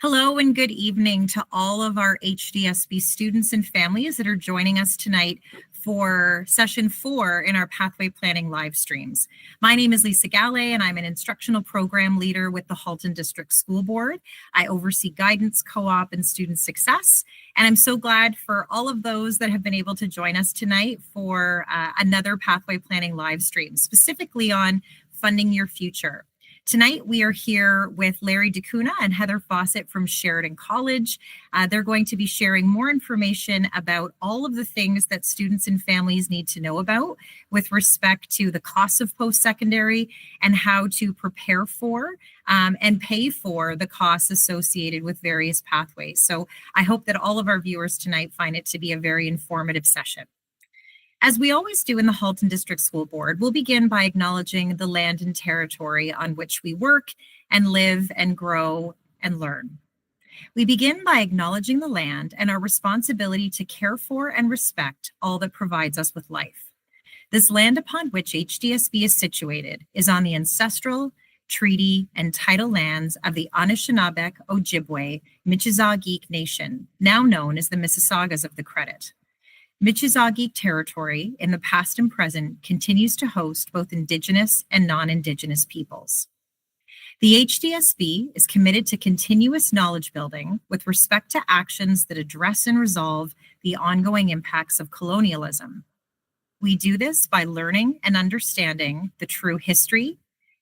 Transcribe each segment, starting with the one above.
Hello and good evening to all of our HDSB students and families that are joining us tonight for session 4 in our Pathway Planning live streams. My name is Lisa Gallet and I'm an instructional program leader with the Halton District School Board. I oversee guidance, co-op, and student success. And I'm so glad for all of those that have been able to join us tonight for another Pathway Planning live stream, specifically on funding your future. Tonight, we are here with Larry DeCuna and Heather Fawcett from Sheridan College. They're going to be sharing more information about all of the things that students and families need to know about with respect to the costs of post-secondary and how to prepare for and pay for the costs associated with various pathways. So I hope that all of our viewers tonight find it to be a very informative session. As we always do in the Halton District School Board, we'll begin by acknowledging the land and territory on which we work and live and grow and learn. We begin by acknowledging the land and our responsibility to care for and respect all that provides us with life. This land upon which HDSB is situated is on the ancestral, treaty, and tidal lands of the Anishinaabe Ojibwe Michizageek Nation, now known as the Mississaugas of the Credit. Michizageek territory in the past and present continues to host both Indigenous and non-Indigenous peoples. The HDSB is committed to continuous knowledge building with respect to actions that address and resolve the ongoing impacts of colonialism. We do this by learning and understanding the true history,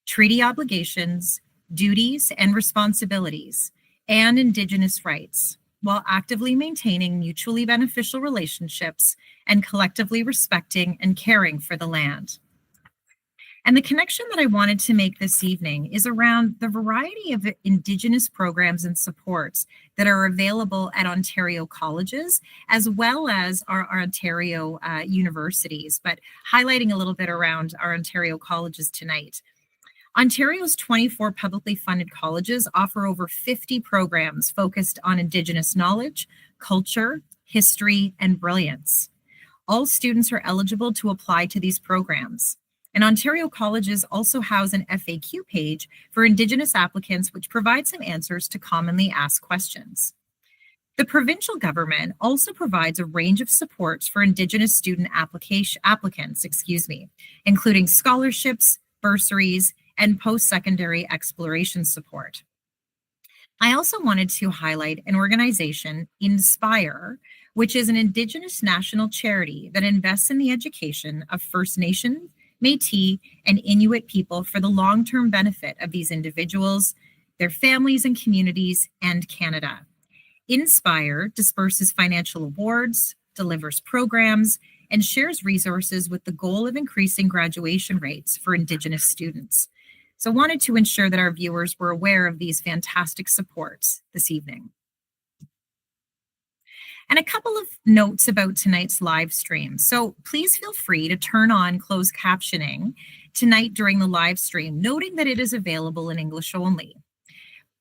treaty obligations, duties and responsibilities, and Indigenous rights, while actively maintaining mutually beneficial relationships and collectively respecting and caring for the land. And the connection that I wanted to make this evening is around the variety of Indigenous programs and supports that are available at Ontario colleges, as well as our Ontario universities, but highlighting a little bit around our Ontario colleges tonight. Ontario's 24 publicly funded colleges offer over 50 programs focused on Indigenous knowledge, culture, history, and brilliance. All students are eligible to apply to these programs. And Ontario colleges also house an FAQ page for Indigenous applicants, which provides some answers to commonly asked questions. The provincial government also provides a range of supports for Indigenous student applicants, including scholarships, bursaries, and post-secondary exploration support. I also wanted to highlight an organization, Inspire, which is an Indigenous national charity that invests in the education of First Nation, Métis, and Inuit people for the long-term benefit of these individuals, their families and communities, and Canada. Inspire disperses financial awards, delivers programs, and shares resources with the goal of increasing graduation rates for Indigenous students. So I wanted to ensure that our viewers were aware of these fantastic supports this evening. And a couple of notes about tonight's live stream. So please feel free to turn on closed captioning tonight during the live stream, noting that it is available in English only.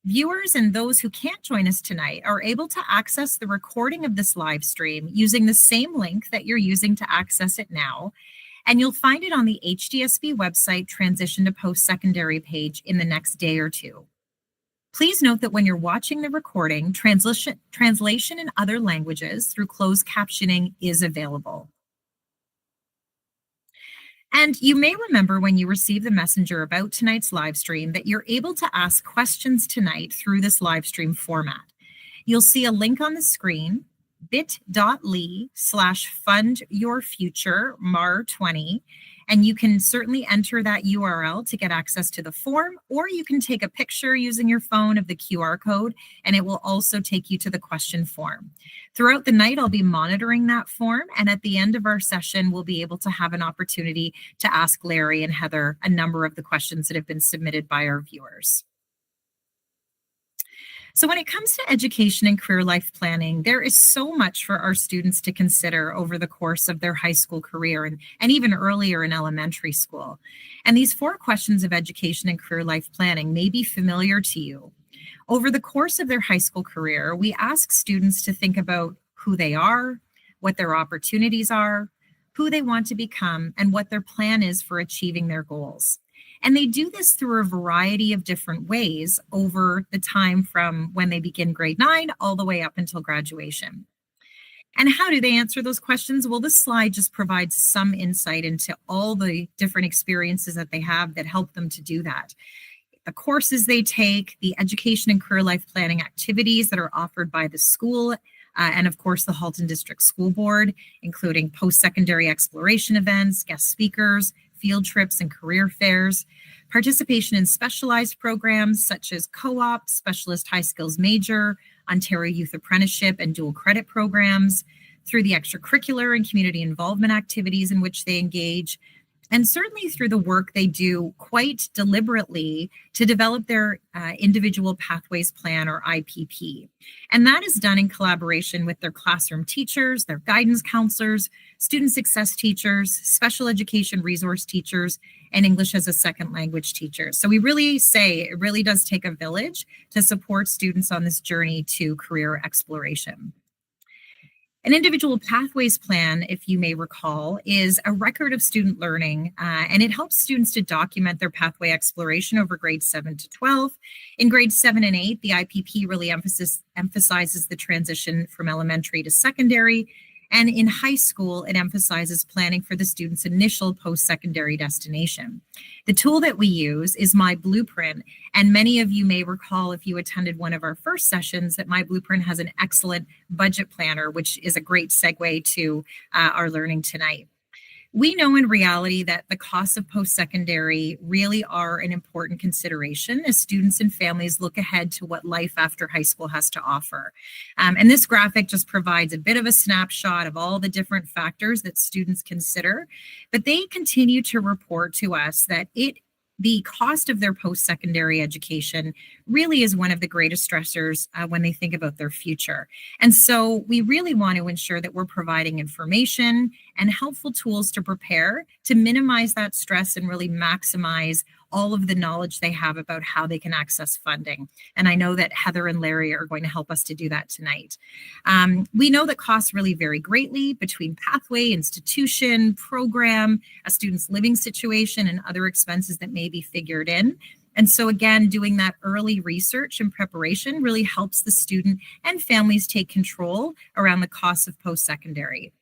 Viewers and those who can't join us tonight are able to access the recording of this live stream using the same link that you're using to access it now. And you'll find it on the HDSB website Transition to Post-Secondary page in the next day or two. Please note that when you're watching the recording, translation in other languages through closed captioning is available. And you may remember when you received the messenger about tonight's live stream that you're able to ask questions tonight through this live stream format. You'll see a link on the screen, bit.ly/fundyourfuturemar20, and you can certainly enter that URL to get access to the form, or you can take a picture using your phone of the QR code, and it will also take you to the question form. Throughout the night, I'll be monitoring that form, and at the end of our session, we'll be able to have an opportunity to ask Larry and Heather a number of the questions that have been submitted by our viewers. So when it comes to education and career life planning, there is so much for our students to consider over the course of their high school career and even earlier in elementary school. And these 4 questions of education and career life planning may be familiar to you. Over the course of their high school career, we ask students to think about who they are, what their opportunities are, who they want to become, and what their plan is for achieving their goals. And they do this through a variety of different ways over the time from when they begin grade 9 all the way up until graduation. And how do they answer those questions? Well, this slide just provides some insight into all the different experiences that they have that help them to do that. The courses they take, the education and career life planning activities that are offered by the school, and of course the Halton District School Board, including post-secondary exploration events, guest speakers, field trips, and career fairs. Participation in specialized programs such as co-op, specialist high skills major, Ontario Youth Apprenticeship, and dual credit programs, through the extracurricular and community involvement activities in which they engage, and certainly through the work they do quite deliberately to develop their individual pathways plan, or IPP. And that is done in collaboration with their classroom teachers, their guidance counselors, student success teachers, special education resource teachers, and English as a second language teachers. So we really say it really does take a village to support students on this journey to career exploration. An individual pathways plan, if you may recall, is a record of student learning, and it helps students to document their pathway exploration over grades 7 to 12. In grades 7 and 8, the IPP really emphasizes the transition from elementary to secondary. And in high school, it emphasizes planning for the student's initial post-secondary destination. The tool that we use is My Blueprint, and many of you may recall, if you attended one of our first sessions, that My Blueprint has an excellent budget planner, which is a great segue to our learning tonight. We know in reality that the costs of post-secondary really are an important consideration as students and families look ahead to what life after high school has to offer. And this graphic just provides a bit of a snapshot of all the different factors that students consider, but they continue to report to us that the cost of their post-secondary education really is one of the greatest stressors when they think about their future. And so we really want to ensure that we're providing information and helpful tools to prepare to minimize that stress and really maximize all of the knowledge they have about how they can access funding. And I know that Heather and Larry are going to help us to do that tonight. We know that costs really vary greatly between pathway, institution, program, a student's living situation, and other expenses that may be figured in. And so again, doing that early research and preparation really helps the student and families take control around the costs of post-secondary.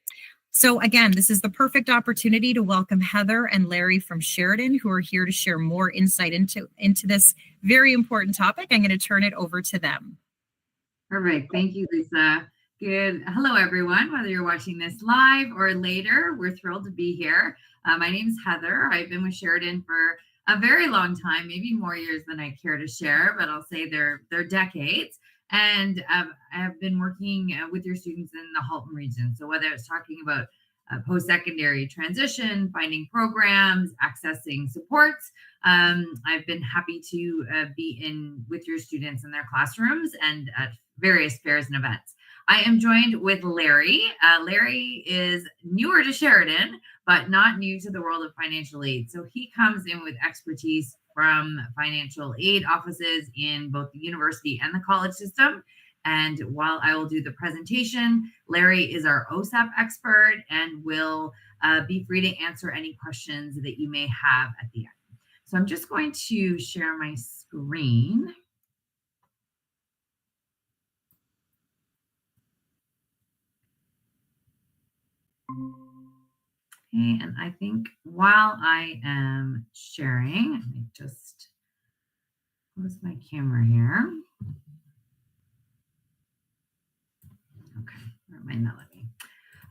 So again, this is the perfect opportunity to welcome Heather and Larry from Sheridan, who are here to share more insight into this very important topic. I'm going to turn it over to them. Perfect. Thank you, Lisa. Good. Hello, everyone. Whether you're watching this live or later, we're thrilled to be here. My name is Heather. I've been with Sheridan for a very long time, maybe more years than I care to share, but I'll say they're decades. And I have been working with your students in the Halton region. So whether it's talking about post-secondary transition, finding programs, accessing supports, I've been happy to be in with your students in their classrooms and at various fairs and events. I am joined with Larry. Larry is newer to Sheridan, but not new to the world of financial aid. So he comes in with expertise from financial aid offices in both the university and the college system. And while I will do the presentation, Larry is our OSAP expert and will be free to answer any questions that you may have at the end. So I'm just going to share my screen. Okay, and I think while I am sharing, let me just close my camera here. Okay, where am I not letting?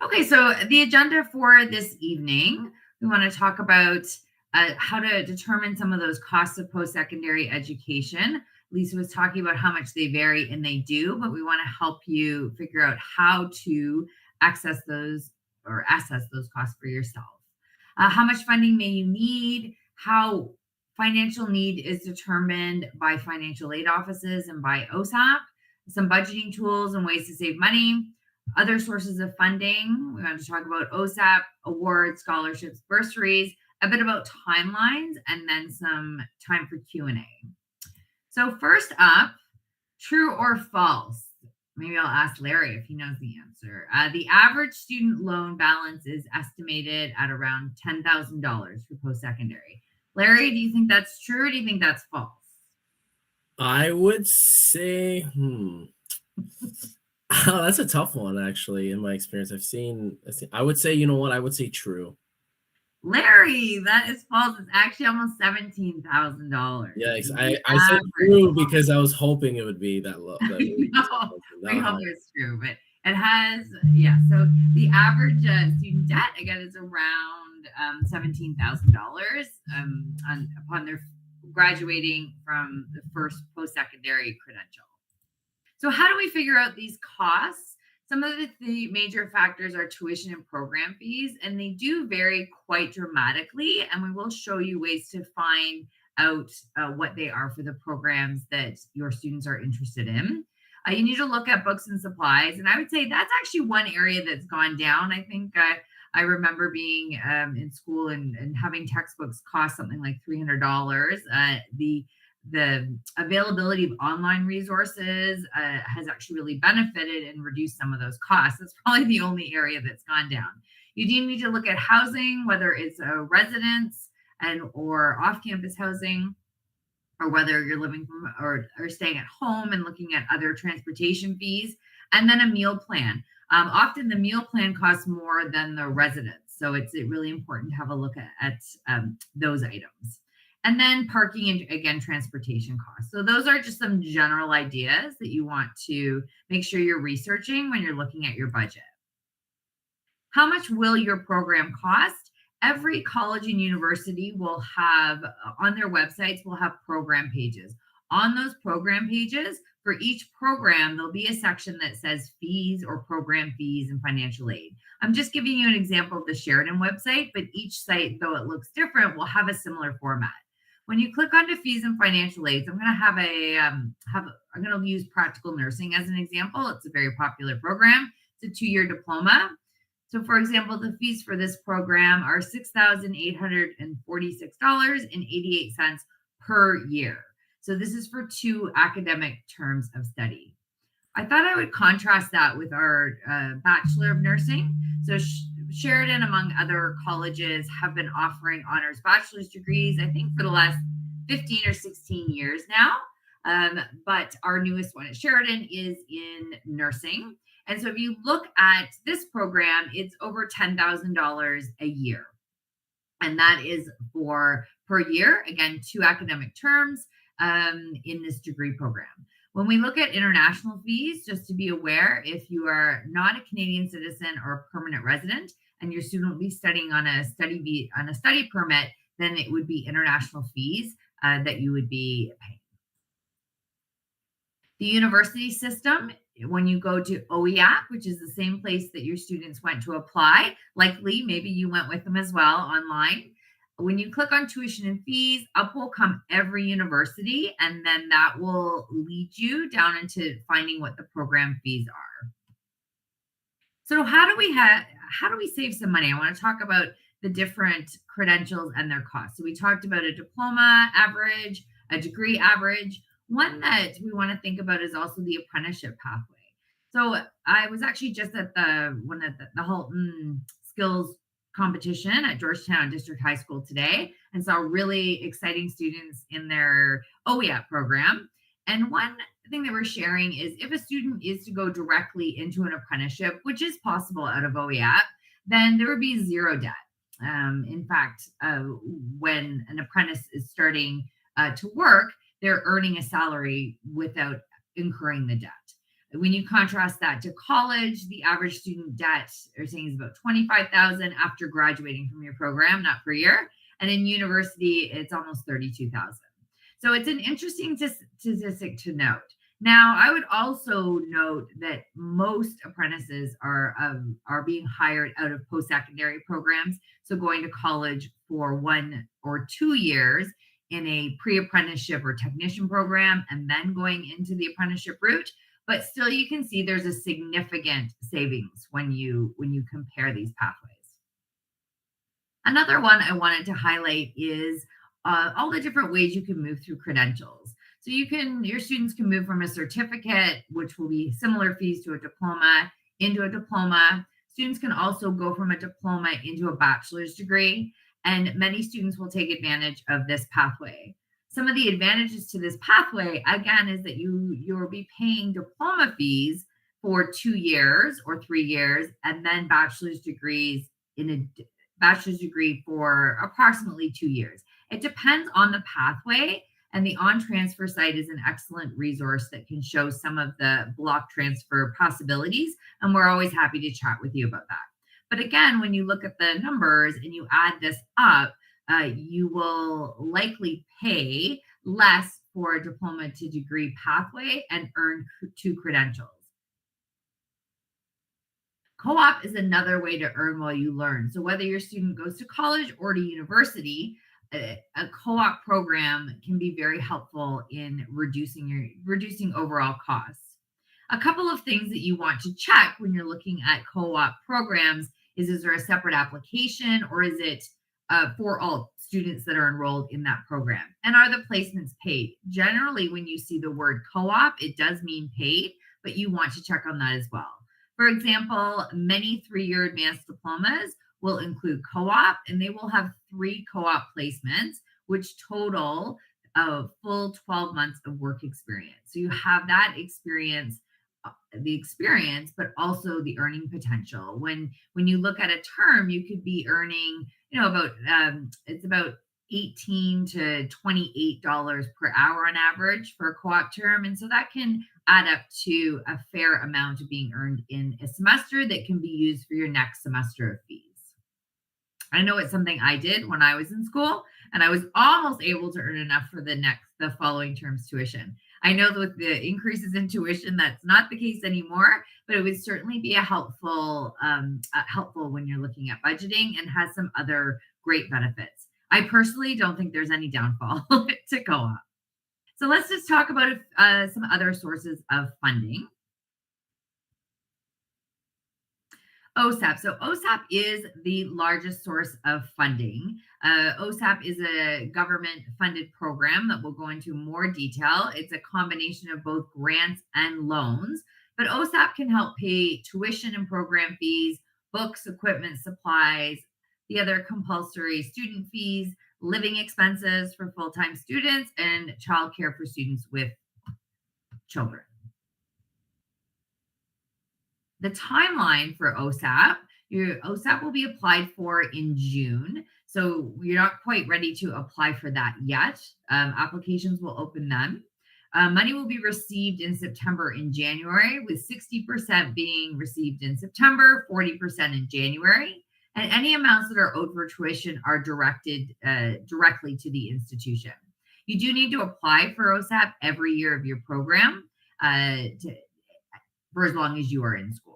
Okay, so the agenda for this evening, we want to talk about how to determine some of those costs of post-secondary education. Lisa was talking about how much they vary, and they do, but we want to help you figure out how to access those or assess those costs for yourself. How much funding may you need? How financial need is determined by financial aid offices and by OSAP. Some budgeting tools and ways to save money. Other sources of funding. We're going to talk about OSAP, awards, scholarships, bursaries, a bit about timelines, and then some time for Q&A. So first up, true or false? Maybe I'll ask Larry if he knows the answer. The average student loan balance is estimated at around $10,000 for post-secondary. Larry, do you think that's true or do you think that's false? I would say, that's a tough one, actually. In my experience, I would say, you know what? I would say true. Larry, that is false. It's actually almost $17,000. Yeah, The I said average. true because I was hoping it would be that low. That it would be No, we that hope high. it's true, but it has, yeah. So the average student debt, again, is around $17,000 upon their graduating from the first post-secondary credential. So how do we figure out these costs? Some of the major factors are tuition and program fees, and they do vary quite dramatically. And we will show you ways to find out what they are for the programs that your students are interested in. You need to look at books and supplies, and I would say that's actually one area that's gone down. I think I remember being in school and having textbooks cost something like $300. The availability of online resources has actually really benefited and reduced some of those costs. That's probably the only area that's gone down. You do need to look at housing, whether it's a residence and or off-campus housing, or whether you're living from or staying at home, and looking at other transportation fees, and then a meal plan. Often the meal plan costs more than the residence, so it's really important to have a look at those items. And then parking and, again, transportation costs. So those are just some general ideas that you want to make sure you're researching when you're looking at your budget. How much will your program cost? Every college and university will have on their websites will have program pages. On those program pages, for each program, there'll be a section that says fees or program fees and financial aid. I'm just giving you an example of the Sheridan website, but each site, though it looks different, will have a similar format. When you click onto fees and financial aids, I'm going to I'm going to use practical nursing as an example. It's a very popular program. It's a 2-year diploma. So, for example, the fees for this program are $6,846.88 per year. So this is for 2 academic terms of study. I thought I would contrast that with our Bachelor of Nursing. So Sheridan, among other colleges, have been offering honors bachelor's degrees, I think, for the last 15 or 16 years now. But our newest one at Sheridan is in nursing. And so if you look at this program, it's over $10,000 a year. And that is per year, again, 2 academic terms in this degree program. When we look at international fees, just to be aware, if you are not a Canadian citizen or a permanent resident and your student will be studying on a study permit, then it would be international fees that you would be paying. The university system, when you go to OEAP, which is the same place that your students went to apply, likely maybe you went with them as well online. When you click on tuition and fees, up will come every university, and then that will lead you down into finding what the program fees are. So how do we save some money? I want to talk about the different credentials and their costs. So we talked about a diploma average, a degree average. One that we want to think about is also the apprenticeship pathway. So I was actually just at one of the Halton skills competition at Georgetown District High School today, and saw really exciting students in their OEAP program. And one thing that we're sharing is if a student is to go directly into an apprenticeship, which is possible out of OEAP, then there would be 0 debt. In fact, when an apprentice is starting to work, they're earning a salary without incurring the debt. When you contrast that to college, the average student debt are saying is about $25,000 after graduating from your program, not per year. And in university, it's almost $32,000. So it's an interesting statistic to note. Now, I would also note that most apprentices are being hired out of post-secondary programs. So going to college for 1 or 2 years in a pre-apprenticeship or technician program, and then going into the apprenticeship route. But still, you can see there's a significant savings when you compare these pathways. Another one I wanted to highlight is all the different ways you can move through credentials. So your students can move from a certificate, which will be similar fees to a diploma, into a diploma. Students can also go from a diploma into a bachelor's degree. and many students will take advantage of this pathway. Some of the advantages to this pathway, again, is that you'll be paying diploma fees for 2 years or 3 years, and then bachelor's degree for approximately 2 years. It depends on the pathway, and the on transfer site is an excellent resource that can show some of the block transfer possibilities, and we're always happy to chat with you about that. But again, when you look at the numbers and you add this up, you will likely pay less for a diploma to degree pathway and earn 2 credentials. Co-op is another way to earn while you learn. So whether your student goes to college or to university, a co-op program can be very helpful in reducing overall costs. A couple of things that you want to check when you're looking at co-op programs is there a separate application, or is it for all students that are enrolled in that program? And are the placements paid? Generally, when you see the word co-op, it does mean paid, but you want to check on that as well. For example, many 3-year advanced diplomas will include co-op, and they will have 3 co-op placements, which total a full 12 months of work experience. So you have that experience, but also the earning potential. When you look at a term, you could be earning, about it's about $18 to $28 per hour on average for a co-op term. And so that can add up to a fair amount of being earned in a semester that can be used for your next semester of fees. I know it's something I did when I was in school, and I was almost able to earn enough for the following term's tuition. I know that with the increases in tuition, that's not the case anymore, but it would certainly be helpful when you're looking at budgeting, and has some other great benefits. I personally don't think there's any downfall to co-op. So let's just talk about some other sources of funding. OSAP. So OSAP is the largest source of funding. OSAP is a government-funded program that we'll go into more detail. It's a combination of both grants and loans, but OSAP can help pay tuition and program fees, books, equipment, supplies, the other compulsory student fees, living expenses for full-time students, and childcare for students with children. The timeline for OSAP, your OSAP will be applied for in June. So you're not quite ready to apply for that yet. Applications will open then. Money will be received in September and January, with 60% being received in September, 40% in January. And any amounts that are owed for tuition are directed directly to the institution. You do need to apply for OSAP every year of your program for as long as you are in school.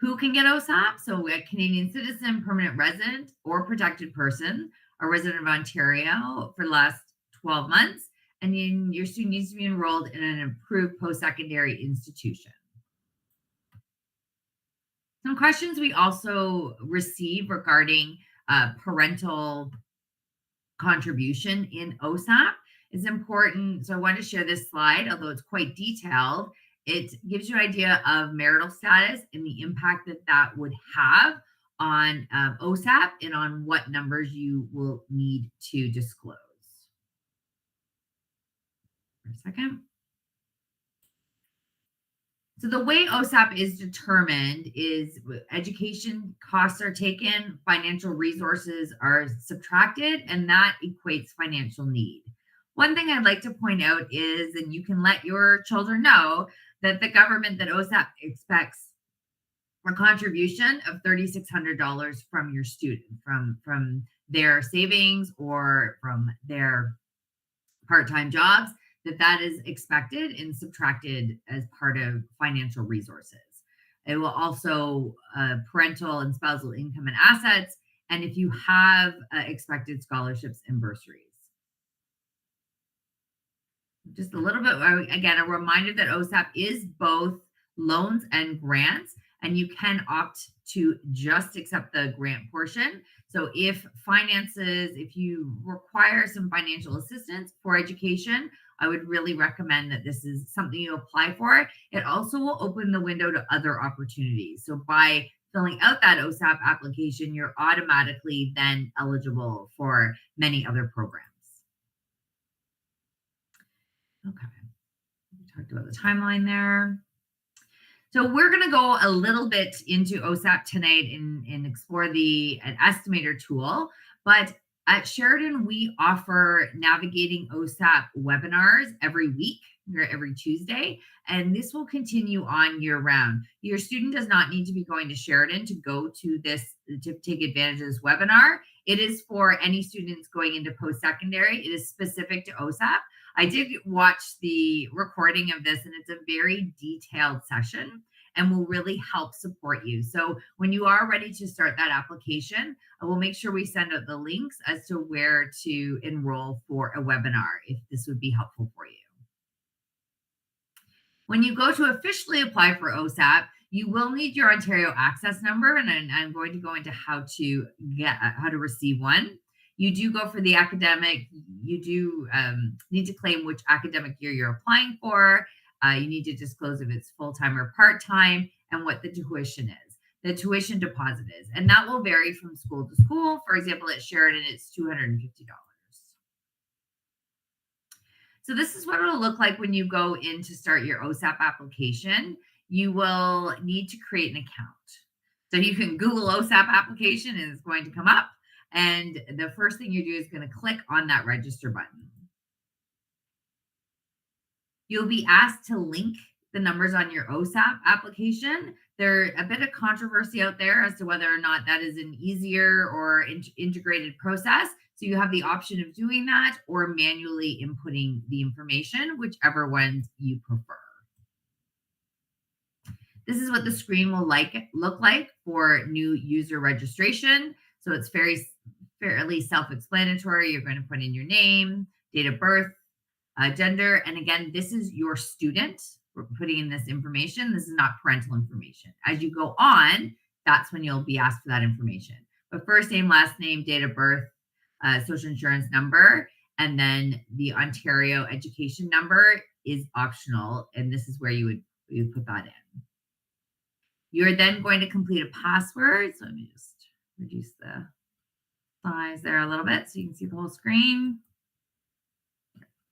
Who can get OSAP? So a Canadian citizen, permanent resident, or protected person, a resident of Ontario for the last 12 months, and then your student needs to be enrolled in an approved post-secondary institution. Some questions we also receive regarding parental contribution in OSAP is important. So I want to share this slide, although it's quite detailed. It gives you an idea of marital status and the impact that would have on OSAP and on what numbers you will need to disclose. For a second. So the way OSAP is determined is education costs are taken, financial resources are subtracted, and that equates financial need. One thing I'd like to point out is, and you can let your children know, that the government, that OSAP expects a contribution of $3,600 from your student, from their savings or from their part-time jobs, that is expected and subtracted as part of financial resources. It will also parental and spousal income and assets, and if you have expected scholarships and bursaries. Just a little bit, again, a reminder that OSAP is both loans and grants, and you can opt to just accept the grant portion. So if you require some financial assistance for education, I would really recommend that this is something you apply for. It also will open the window to other opportunities. So by filling out that OSAP application, you're automatically then eligible for many other programs. Okay, we talked about the timeline there. So we're going to go a little bit into OSAP tonight and explore an estimator tool. But at Sheridan, we offer navigating OSAP webinars every week, every Tuesday, and this will continue on year round. Your student does not need to be going to Sheridan to go to this, to take advantage of this webinar. It is for any students going into post-secondary. It is specific to OSAP. I did watch the recording of this, and it's a very detailed session and will really help support you. So when you are ready to start that application, I will make sure we send out the links as to where to enroll for a webinar, if this would be helpful for you. When you go to officially apply for OSAP, you will need your Ontario access number, and I'm going to go into how to receive one. You do go for the academic. You do need to claim which academic year you're applying for. You need to disclose if it's full-time or part-time and what the tuition is, the tuition deposit is. And that will vary from school to school. For example, at Sheridan, it's $250. So this is what it'll look like when you go in to start your OSAP application. You will need to create an account. So you can Google OSAP application and it's going to come up. And the first thing you do is going to click on that register button. You'll be asked to link the numbers on your OSAP application. There's a bit of controversy out there as to whether or not that is an easier or integrated process. So you have the option of doing that or manually inputting the information, whichever one you prefer. This is what the screen will look like for new user registration. So it's fairly self-explanatory. You're going to put in your name, date of birth, gender. And again, this is your student. We're putting in this information. This is not parental information. As you go on, that's when you'll be asked for that information. But first name, last name, date of birth, social insurance number, and then the Ontario education number is optional. And this is where you would put that in. You're then going to complete a password. So let me just reduce the size there a little bit so you can see the whole screen.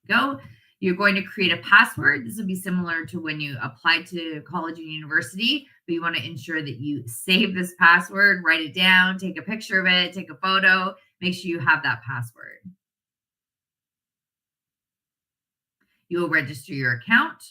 Go. You're going to create a password. This will be similar to when you apply to college and university, but you want to ensure that you save this password, write it down, take a picture of it, take a photo, make sure you have that password. You will register your account.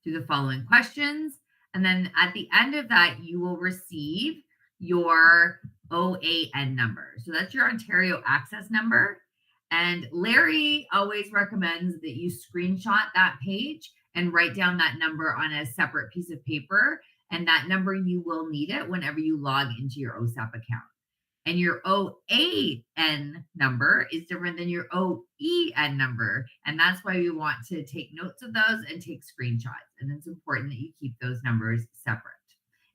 Do the following questions. And then at the end of that, you will receive your OAN number. So that's your Ontario access number. And Larry always recommends that you screenshot that page and write down that number on a separate piece of paper. And that number, you will need it whenever you log into your OSAP account. And your OAN number is different than your OEN number. And that's why we want to take notes of those and take screenshots. And it's important that you keep those numbers separate.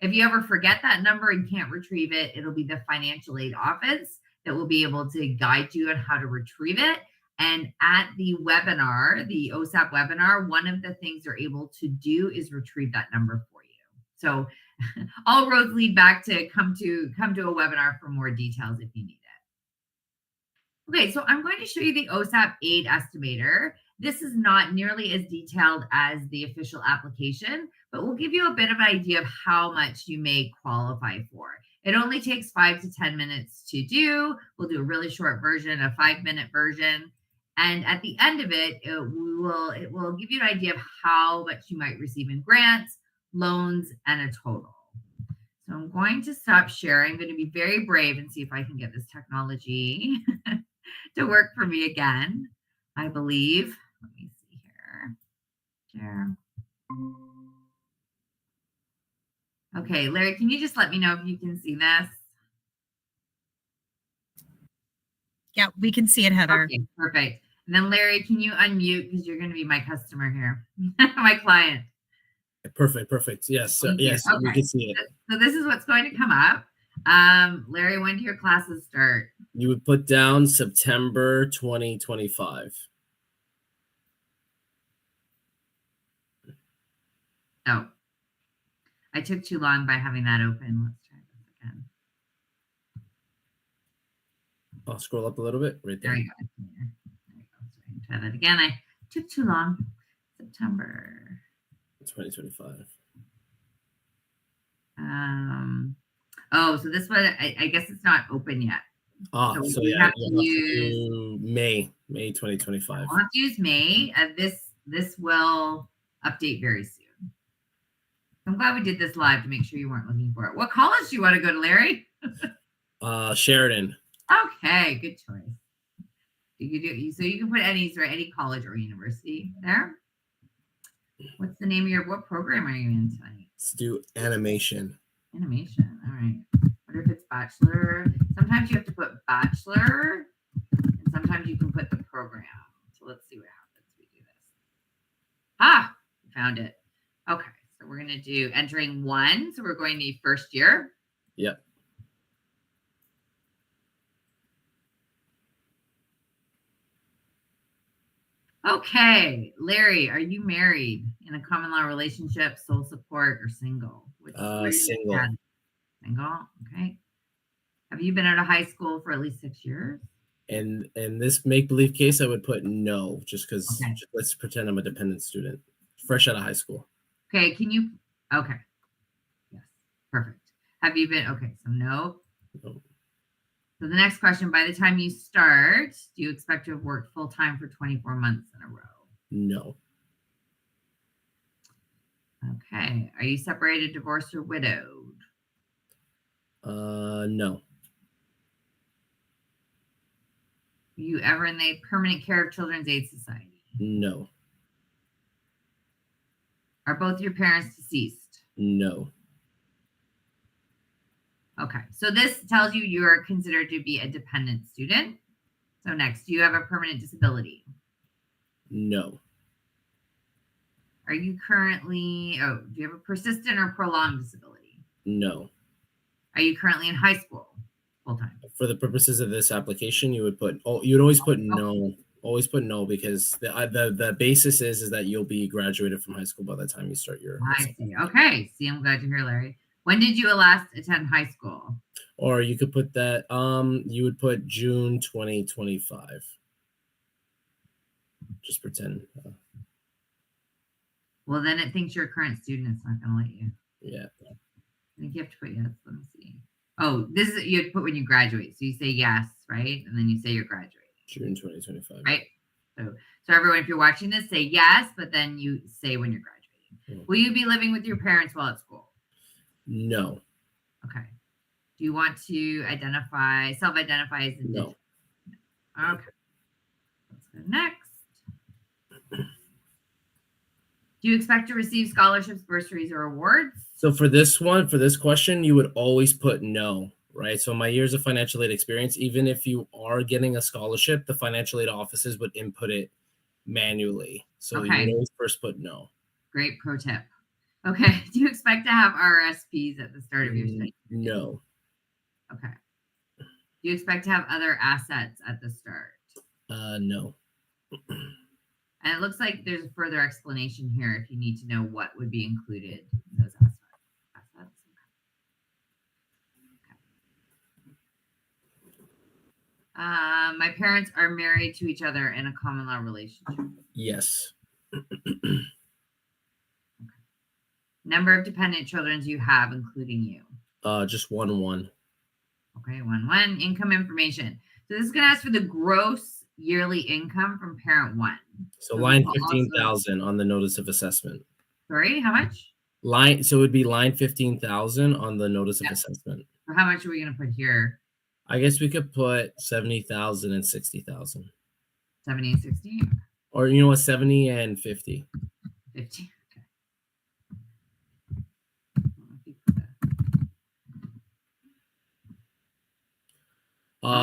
If you ever forget that number and can't retrieve it, it'll be the financial aid office that will be able to guide you on how to retrieve it. And at the webinar, the OSAP webinar, one of the things they're able to do is retrieve that number for you. So all roads lead back to come to a webinar for more details if you need it. Okay, so I'm going to show you the OSAP aid estimator. This is not nearly as detailed as the official application, but we'll give you a bit of an idea of how much you may qualify for. It only takes 5 to 10 minutes to do. We'll do a really short version, a 5-minute version. And at the end of it, it will give you an idea of how much you might receive in grants, loans, and a total. So I'm going to stop sharing. I'm going to be very brave and see if I can get this technology to work for me again, I believe. Let me see here. Share. Okay, Larry, can you just let me know if you can see this? Yeah, we can see it, Heather. Okay, perfect. And then Larry, can you unmute because you're going to be my customer here, my client. Perfect. Yes, yes, okay. We can see it. So this is what's going to come up. Larry, when do your classes start? You would put down September 2025. Oh, I took too long by having that open. Let's try this again. I'll scroll up a little bit right There there. we go. There we go. Sorry, try that again. I took too long. September. 2025. Oh, so this one, I guess it's not open yet. So we yeah, have to you'll have to use do May 2025. We'll have to use May. This will update very soon. I'm glad we did this live to make sure you weren't looking for it. What college do you want to go to, Larry? Sheridan. Okay, good choice. So you can put any college or university there. What's the name of what program are you in tonight? Let's do animation. Animation. All right. What if it's bachelor? Sometimes you have to put bachelor, and sometimes you can put the program. So let's see what happens. We do this. We found it. Okay. So we're going to do entering 1. So we're going to first year. Yep. Okay. Larry, are you married, in a common law relationship, sole support, or single? Single. Single. Okay. Have you been out of high school for at least 6 years? And in this make-believe case, I would put no, just because Okay. let's pretend I'm a dependent student, fresh out of high school. Okay. Okay. Yes. Perfect. Have you been, okay. So no. No. So the next question, by the time you start, do you expect to have worked full-time for 24 months in a row? No. Okay. Are you separated, divorced, or widowed? No. Were you ever in the permanent care of Children's Aid Society? No. Are both your parents deceased? No. Okay. So this tells you you're considered to be a dependent student. So next, do you have a permanent disability? No. Are you currently, do you have a persistent or prolonged disability? No. Are you currently in high school full-time? For the purposes of this application, you would always put no. Always put no, because the basis is that you'll be graduated from high school by the time you start your. I see. Okay. See, I'm glad to hear, Larry. When did you last attend high school? Or you could put that, you would put June 2025. Just pretend. Well, then it thinks you're a current student. It's not going to let you. Yeah. I think you have to put yes. Let me see. Oh, this is, you have to put when you graduate. So you say yes, right? And then you say you're graduating. June 2025. Right? So everyone, if you're watching this, say yes, but then you say when you're graduating. Will you be living with your parents while at school? No. Okay. Do you want to self-identify as Indigenous? No. Okay. Let's go next. Do you expect to receive scholarships, bursaries, or awards? So for this question, you would always put no, right? So my years of financial aid experience, even if you are getting a scholarship, the financial aid offices would input it manually. So you would always first put no. Great pro tip. Okay. Do you expect to have RSPs at the start of your study? No. Okay. Do you expect to have other assets at the start? No. And it looks like there's a further explanation here if you need to know what would be included in those assets. Okay. My parents are married to each other in a common law relationship. Yes. Okay. Number of dependent children you have, including you? Just one. Okay, one. Income information. So this is going to ask for the gross yearly income from parent 1. So line 15,000 on the notice of assessment. Sorry, how much? So it would be line 15,000 on the notice of assessment. So how much are we going to put here? I guess we could put 70,000 and 60,000. 70 and 60? Or you know what, 70 and 50. 50.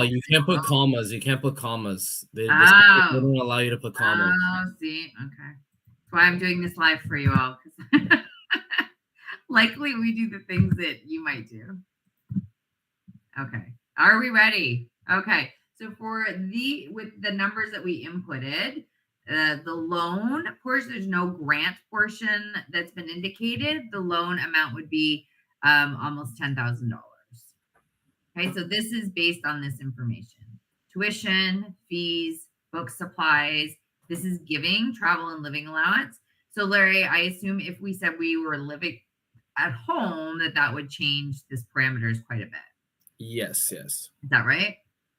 You can't put commas. They don't allow you to put commas. Oh, see. Okay. That's why I'm doing this live for you all. Likely we do the things that you might do. Okay. Are we ready? Okay. So with the numbers that we inputted, The loan portion, there's no grant portion that's been indicated. The loan amount would be almost $10,000. Okay, so this is based on this information. Tuition, fees, book supplies. This is giving, travel and living allowance. So Larry, I assume if we said we were living at home, that would change this parameters quite a bit. Yes. Is that right?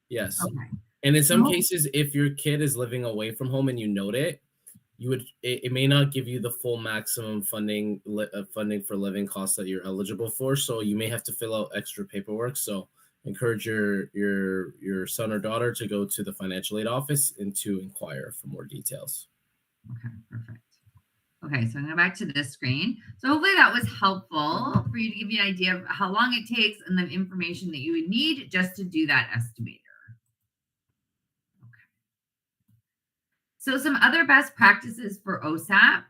Yes. Okay. And in some cases, if your kid is living away from home and you note it, it may not give you the full maximum funding for living costs that you're eligible for. So you may have to fill out extra paperwork. So encourage your son or daughter to go to the financial aid office and to inquire for more details. Okay, perfect. Okay, so I'm going back to this screen. So hopefully that was helpful for you to give you an idea of how long it takes and the information that you would need just to do that estimator. Okay. So some other best practices for OSAP.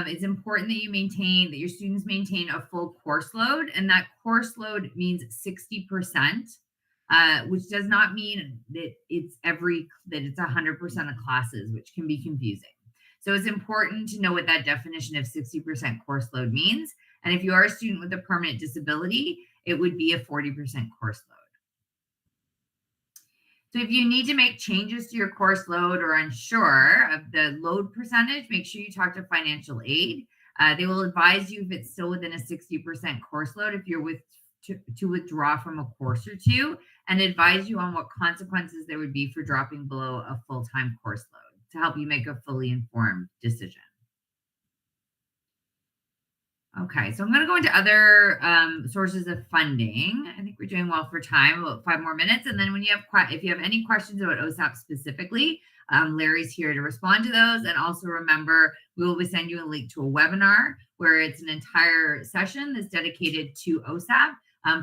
It's important that your students maintain a full course load, and that course load means 60%, which does not mean that it's 100% of classes, which can be confusing. So it's important to know what that definition of 60% course load means. And if you are a student with a permanent disability, it would be a 40% course load. So if you need to make changes to your course load or unsure of the load percentage, make sure you talk to financial aid. They will advise you if it's still within a 60% course load, if you're to withdraw from a course or two, and advise you on what consequences there would be for dropping below a full-time course load to help you make a fully informed decision. Okay, so I'm going to go into other sources of funding. I think we're doing well for time, about 5 more minutes. And then if you have any questions about OSAP specifically, Larry's here to respond to those. And also remember, we will be sending you a link to a webinar where it's an entire session that's dedicated to OSAP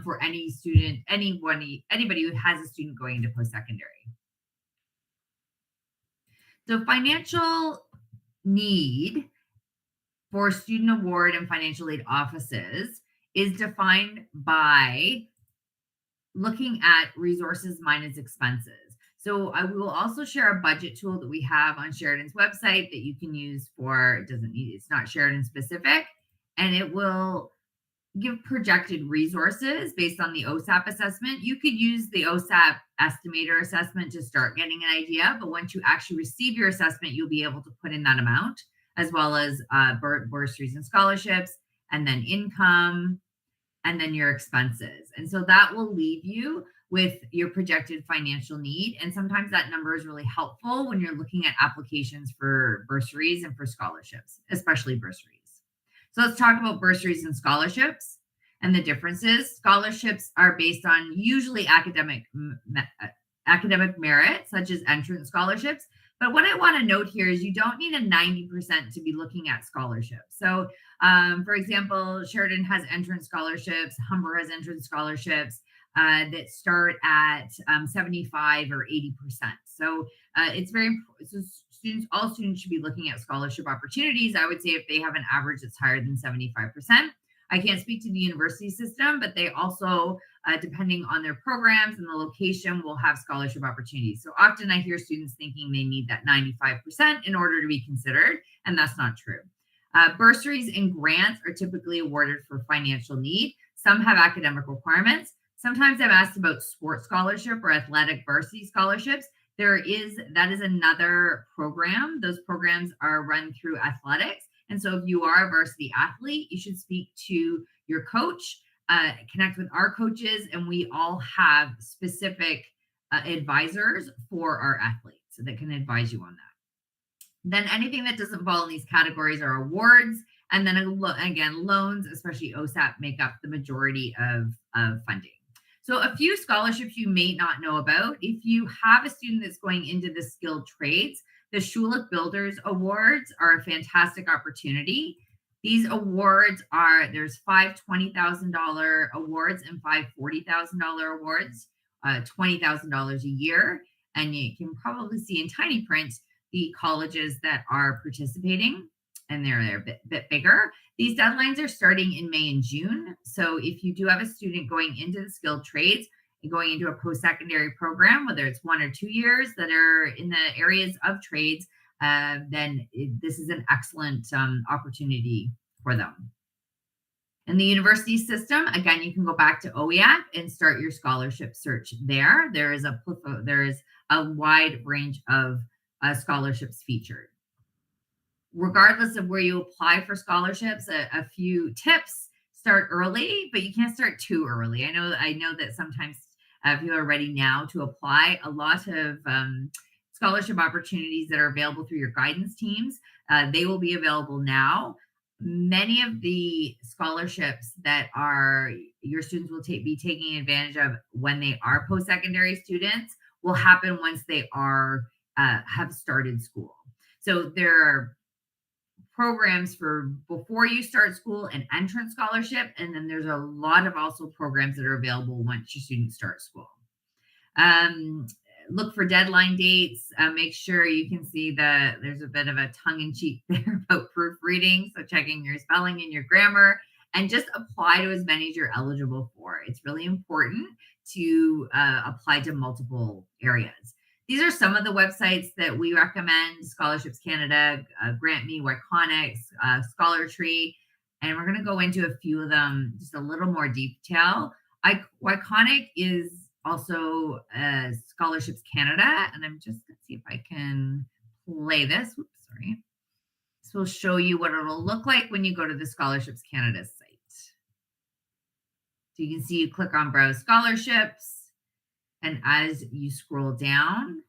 for any student, anybody who has a student going into post-secondary. So financial need for student award and financial aid offices is defined by looking at resources minus expenses. So I will also share a budget tool that we have on Sheridan's website that you can use it's not Sheridan specific, and it will give projected resources based on the OSAP assessment. You could use the OSAP estimator assessment to start getting an idea, but once you actually receive your assessment, you'll be able to put in that amount, as well as bursaries and scholarships, and then income, and then your expenses. And so that will leave you with your projected financial need. And sometimes that number is really helpful when you're looking at applications for bursaries and for scholarships, especially bursaries. So let's talk about bursaries and scholarships and the differences. Scholarships are based on usually academic merit, such as entrance scholarships. But what I want to note here is you don't need a 90% to be looking at scholarships. So, for example, Sheridan has entrance scholarships, Humber has entrance scholarships that start at 75 or 80%. So it's very important. So all students should be looking at scholarship opportunities. I would say if they have an average that's higher than 75%. I can't speak to the university system, but they also, depending on their programs and the location, will have scholarship opportunities. So often I hear students thinking they need that 95% in order to be considered, and that's not true. Bursaries and grants are typically awarded for financial need. Some have academic requirements. Sometimes I'm asked about sports scholarship or athletic varsity scholarships. That is another program. Those programs are run through athletics. And so if you are a varsity athlete, you should speak to your coach, connect with our coaches, and we all have specific advisors for our athletes that can advise you on that. Then anything that doesn't fall in these categories are awards. And then again, loans, especially OSAP, make up the majority of funding. So a few scholarships you may not know about. If you have a student that's going into the skilled trades, the Schulich Builders Awards are a fantastic opportunity. These awards there's 5 $20,000 awards and 5 $40,000 awards, $20,000 a year. And you can probably see in tiny print the colleges that are participating, and they're a bit bigger. These deadlines are starting in May and June. So if you do have a student going into the skilled trades and going into a post-secondary program, whether it's 1 or 2 years that are in the areas of trades, then this is an excellent opportunity for them. In the university system, again, you can go back to OEAP and start your scholarship search there. There is a wide range of scholarships featured. Regardless of where you apply for scholarships, a few tips: start early, but you can't start too early. I know that sometimes people are ready now to apply. A lot of scholarship opportunities that are available through your guidance teams, they will be available now. Many of the scholarships that your students will be taking advantage of when they are post-secondary students will happen once they have started school. So there are programs for before you start school and entrance scholarship, and then there's a lot of also programs that are available once your students start school. Look for deadline dates. Make sure you can see there's a bit of a tongue-in-cheek there about proofreading, so checking your spelling and your grammar, and just apply to as many as you're eligible for. It's really important to apply to multiple areas. These are some of the websites that we recommend: Scholarships Canada, GrantMe, Wyconics, ScholarTree, and we're going to go into a few of them just a little more detail. Wyconic is also Scholarships Canada, and I'm just going to see if I can play this. Oops, sorry. This will show you what it'll look like when you go to the Scholarships Canada site. So you can see you click on Browse Scholarships, and as you scroll down,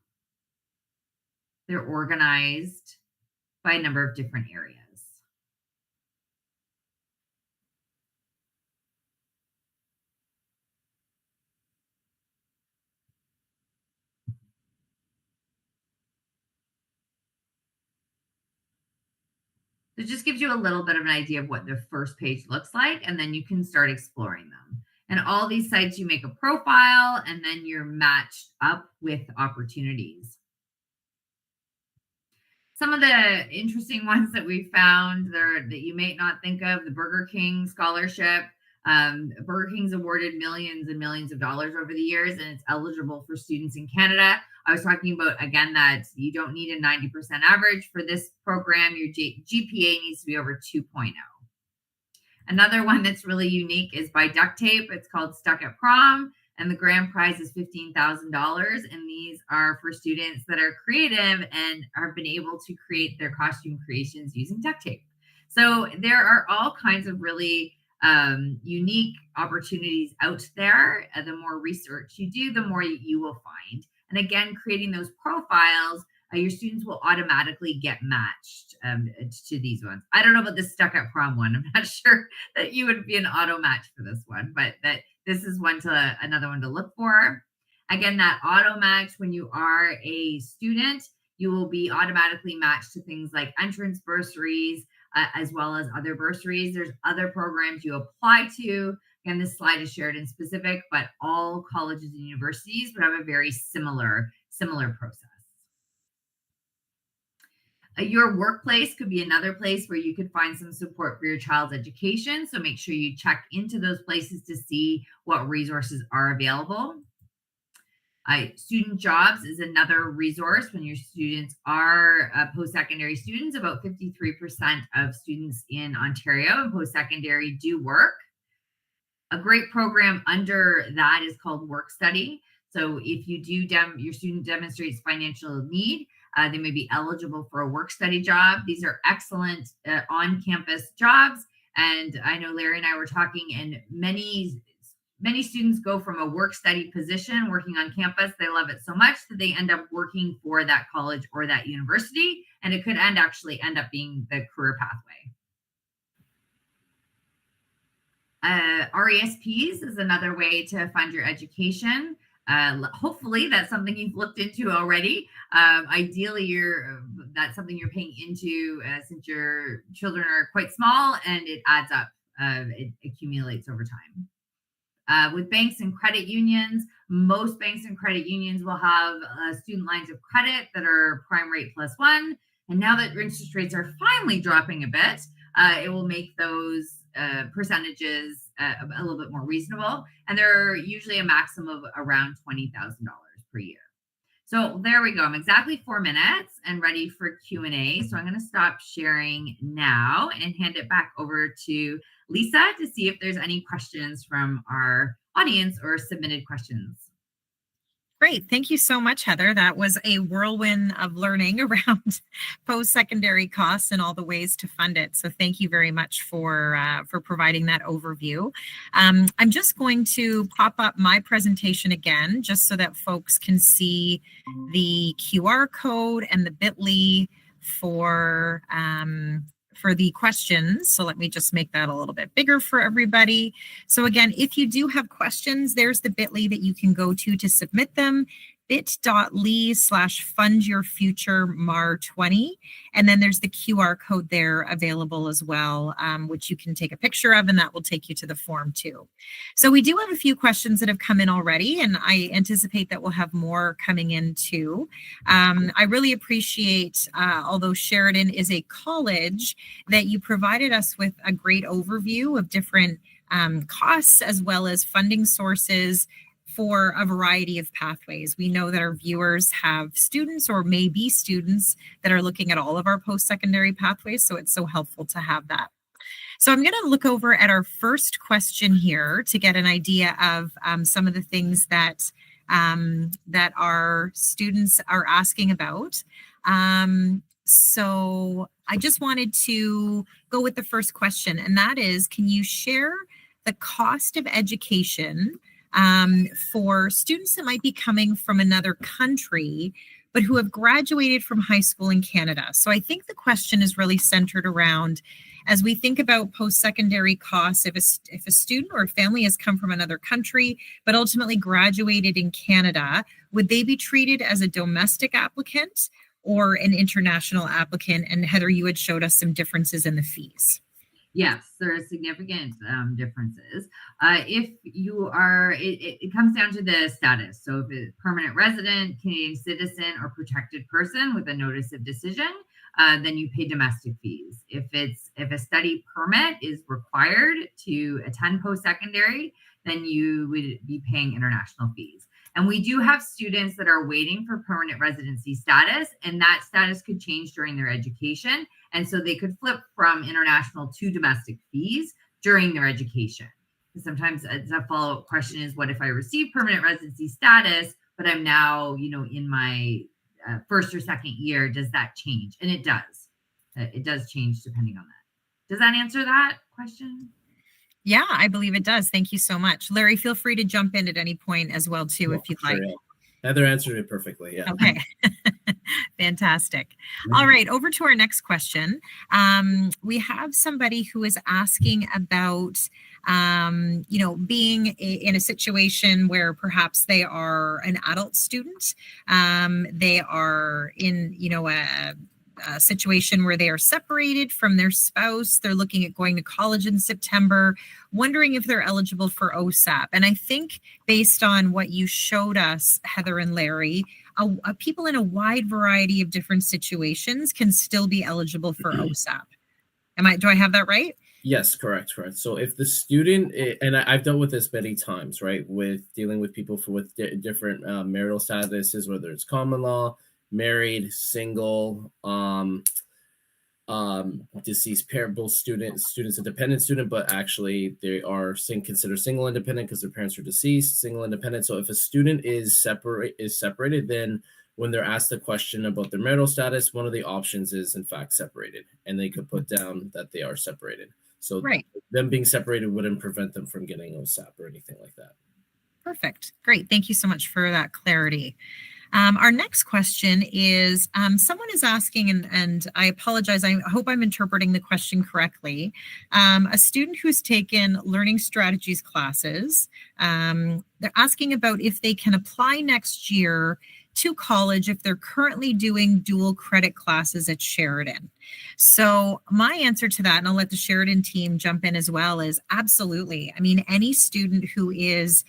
they're organized by a number of different areas. So it just gives you a little bit of an idea of what the first page looks like, and then you can start exploring them. And all these sites, you make a profile, and then you're matched up with opportunities. Some of the interesting ones that we found there that you may not think of: the Burger King scholarship. Burger King's awarded millions and millions of dollars over the years, and it's eligible for students in Canada. I was talking about, again, that you don't need a 90% average for this program. Your GPA needs to be over 2.0. Another one that's really unique is by Duct Tape. It's called Stuck at Prom, and the grand prize is $15,000. And these are for students that are creative and have been able to create their costume creations using duct tape. So there are all kinds of really unique opportunities out there. The more research you do, the more you will find. And again, creating those profiles, your students will automatically get matched to these ones. I don't know about the Stuck at Prom one. I'm not sure that you would be an auto match for this one, but this is another one to look for. Again, that auto match, when you are a student, you will be automatically matched to things like entrance bursaries, as well as other bursaries. There's other programs you apply to. Again, this slide is Sheridan specific, but all colleges and universities would have a very similar process. Your workplace could be another place where you could find some support for your child's education. So make sure you check into those places to see what resources are available. Student Jobs is another resource when your students are post-secondary students. About 53% of students in Ontario and post-secondary do work. A great program under that is called Work Study. So if you your student demonstrates financial need, they may be eligible for a work study job. These are excellent on-campus jobs. And I know Larry and I were talking, and many students go from a work study position working on campus. They love it so much that they end up working for that college or that university. And it could actually end up being the career pathway. RESPs is another way to fund your education. Hopefully that's something you've looked into already. Ideally, that's something you're paying into since your children are quite small, and it adds up. It accumulates over time. With banks and credit unions, most banks and credit unions will have student lines of credit that are prime rate +1. And now that interest rates are finally dropping a bit, it will make those percentages a little bit more reasonable. And they're usually a maximum of around $20,000 per year. So there we go. I'm exactly 4 minutes and ready for Q&A. So I'm going to stop sharing now and hand it back over to Lisa to see if there's any questions from our audience or submitted questions. Great. Thank you so much, Heather. That was a whirlwind of learning around post-secondary costs and all the ways to fund it. So thank you very much for providing that overview. I'm just going to pop up my presentation again, just so that folks can see the QR code and the bit.ly for the questions. So let me just make that a little bit bigger for everybody. So again, if you do have questions, there's the bit.ly that you can go to submit them, bit.ly/fundyourfuturemar20. And then there's the QR code there available as well, which you can take a picture of, and that will take you to the form too. So we do have a few questions that have come in already, and I anticipate that we'll have more coming in too. I really appreciate, although Sheridan is a college, that you provided us with a great overview of different costs as well as funding sources for a variety of pathways. We know that our viewers have students or may be students that are looking at all of our post-secondary pathways, so it's so helpful to have that. So I'm going to look over at our first question here to get an idea of some of the things that that our students are asking about. So I just wanted to go with the first question, and that is, can you share the cost of education for students that might be coming from another country, but who have graduated from high school in Canada? So I think the question is really centered around, as we think about post-secondary costs, if a student or a family has come from another country, but ultimately graduated in Canada, would they be treated as a domestic applicant or an international applicant? And Heather, you had showed us some differences in the fees. Yes, there are significant differences. If you are, it comes down to the status. So if it's permanent resident, Canadian citizen, or protected person with a notice of decision, then you pay domestic fees. If a study permit is required to attend post-secondary, then you would be paying international fees. And we do have students that are waiting for permanent residency status, and that status could change during their education. And so they could flip from international to domestic fees during their education. Sometimes a follow-up question is, what if I receive permanent residency status, but I'm now, in my first or second year, does that change? And it does. It does change depending on that. Does that answer that question? Yeah, I believe it does. Thank you so much. Larry, feel free to jump in at any point as well, too, if you'd like. Yeah. Heather answered it perfectly. Yeah. Okay. Fantastic. All right, over to our next question. We have somebody who is asking about, being in a situation where perhaps they are an adult student. They are in, a situation where they are separated from their spouse. They're looking at going to college in September, wondering if they're eligible for OSAP. And I think based on what you showed us, Heather and Larry, people in a wide variety of different situations can still be eligible for OSAP. Do I have that right? Yes, correct. So if the student, and I've dealt with this many times, right, with dealing with people with different marital statuses, whether it's common law, married, single, deceased parent, both students a dependent student, but actually they are considered single independent because their parents are deceased, single independent. So if a student is separated, then when they're asked the question about their marital status, one of the options is in fact separated, and they could put down that they are separated. So them being separated wouldn't prevent them from getting OSAP or anything like that. Perfect. Great. Thank you so much for that clarity. Our next question is, someone is asking, and I apologize, I hope I'm interpreting the question correctly. A student who's taken learning strategies classes, they're asking about if they can apply next year to college if they're currently doing dual credit classes at Sheridan. So my answer to that, and I'll let the Sheridan team jump in as well, is absolutely. I mean, any student who is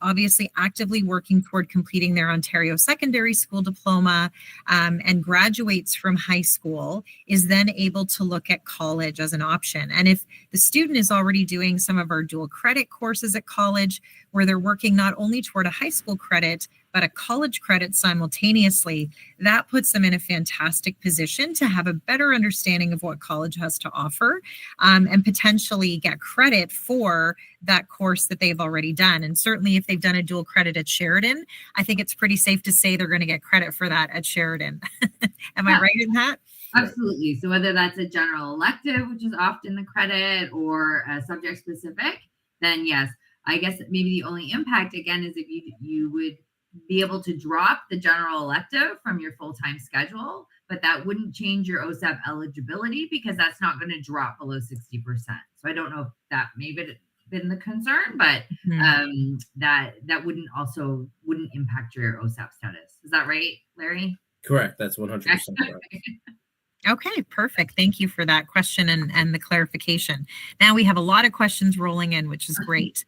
obviously actively working toward completing their Ontario secondary school diploma and graduates from high school is then able to look at college as an option. And if the student is already doing some of our dual credit courses at college, where they're working not only toward a high school credit, but a college credit simultaneously, that puts them in a fantastic position to have a better understanding of what college has to offer, and potentially get credit for that course that they've already done. And certainly if they've done a dual credit at Sheridan, I think it's pretty safe to say they're going to get credit for that at Sheridan. Am I right in that? Absolutely. So whether that's a general elective, which is often the credit, or a subject specific, then yes. I guess maybe the only impact again is if you would be able to drop the general elective from your full-time schedule, but that wouldn't change your OSAP eligibility because that's not going to drop below 60%. So I don't know if that may have been the concern, but that wouldn't impact your OSAP status. Is that right, Larry? Correct. That's 100% correct. Okay, perfect. Thank you for that question and the clarification. Now we have a lot of questions rolling in, which is great.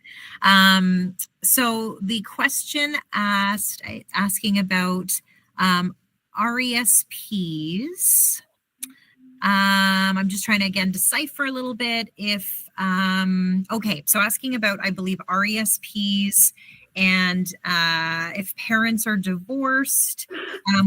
So the question asking about RESPs. I'm just trying to again decipher a little bit if okay, so asking about, I believe, RESPs and if parents are divorced,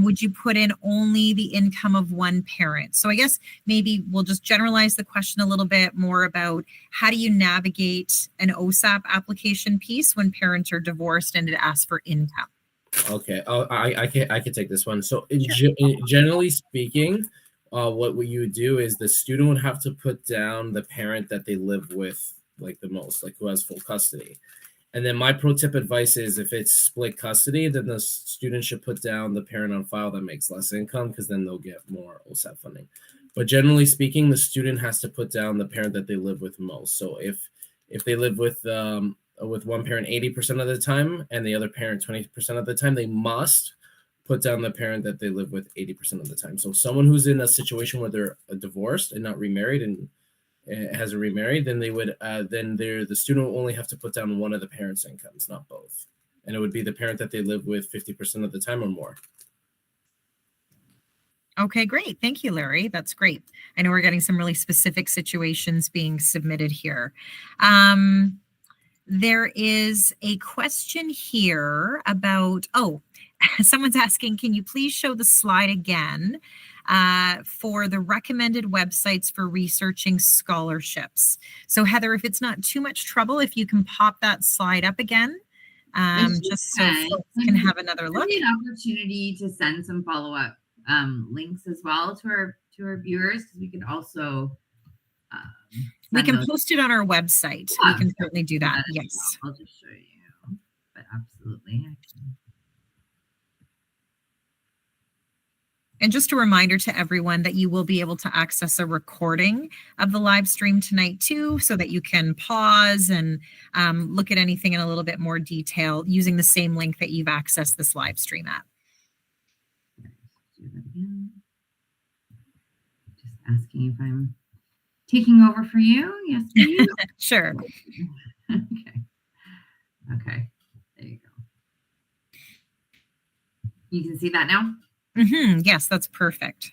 would you put in only the income of one parent? So I guess maybe we'll just generalize the question a little bit more about how do you navigate an OSAP application piece when parents are divorced and it asks for income? Okay, I can take this one. So generally speaking, what you would do is the student would have to put down the parent that they live with like the most, like who has full custody. And then my pro tip advice is if it's split custody, then the student should put down the parent on file that makes less income because then they'll get more OSAP funding. But generally speaking, the student has to put down the parent that they live with most. So if they live with one parent 80% of the time and the other parent 20% of the time, they must put down the parent that they live with 80% of the time. So someone who's in a situation where they're divorced and not remarried and hasn't remarried, then they would the student will only have to put down one of the parents' incomes, not both. And it would be the parent that they live with 50% of the time or more. Okay, great. Thank you, Larry. That's great. I know we're getting some really specific situations being submitted here. There is a question here about, someone's asking, can you please show the slide again for the recommended websites for researching scholarships? So Heather, if it's not too much trouble, if you can pop that slide up again, just so folks can have another look. An opportunity to send some follow-up links as well to our viewers, because we could also we can post it on our website. We can certainly do that. Yes. I'll just show you, but absolutely. And just a reminder to everyone that you will be able to access a recording of the live stream tonight too, so that you can pause and look at anything in a little bit more detail using the same link that you've accessed this live stream at. Do that again. Just asking if I'm taking over for you. Yes, please. Sure. Okay. There you go. You can see that now? Yes, that's perfect.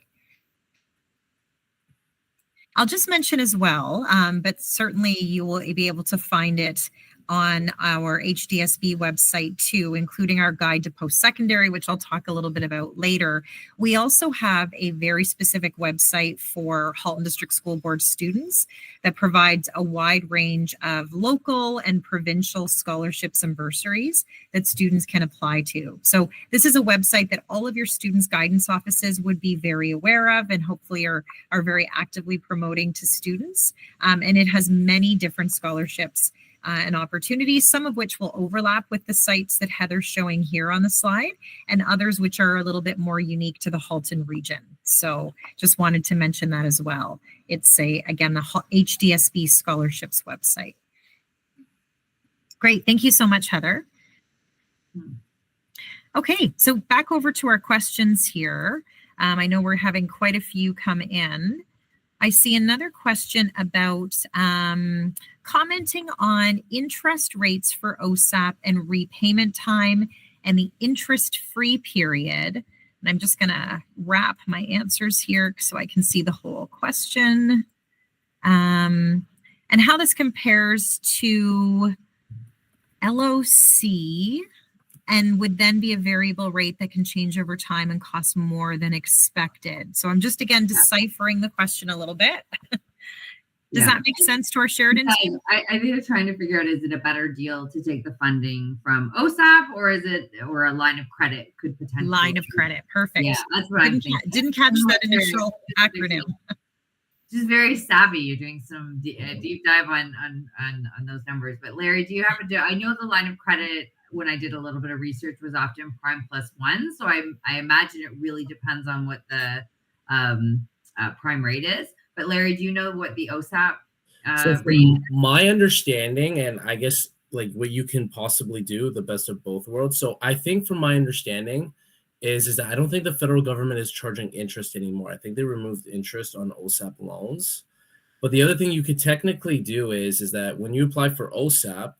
I'll just mention as well, but certainly you will be able to find it on our HDSB website too, including our guide to post-secondary, which I'll talk a little bit about later. We also have a very specific website for Halton District School Board students that provides a wide range of local and provincial scholarships and bursaries that students can apply to. So this is a website that all of your students' guidance offices would be very aware of and hopefully are very actively promoting to students. And it has many different scholarships and opportunities, some of which will overlap with the sites that Heather's showing here on the slide, and others which are a little bit more unique to the Halton region. So just wanted to mention that as well. It's again, the HDSB scholarships website. Great, thank you so much, Heather. Okay, so back over to our questions here. I know we're having quite a few come in. I see another question about commenting on interest rates for OSAP and repayment time and the interest-free period. And I'm just going to wrap my answers here so I can see the whole question. And how this compares to LOC and would then be a variable rate that can change over time and cost more than expected. So I'm just, again, deciphering the question a little bit. Does that make sense to our Sheridan team? I think they're trying to figure out, is it a better deal to take the funding from OSAP, or a line of credit could potentially? Line of credit. Perfect. Yeah, that's what I'm thinking. Didn't catch that initial acronym. Just very savvy. You're doing some deep dive on those numbers. But Larry, do you happen to? I know the line of credit, when I did a little bit of research, was often prime plus one. So I imagine it really depends on what the prime rate is. But Larry, do you know what the OSAP So rate is? from my understanding, and I guess like what you can possibly do, the best of both worlds. So I think from my understanding is that I don't think the federal government is charging interest anymore. I think they removed interest on OSAP loans. But the other thing you could technically do is that when you apply for OSAP,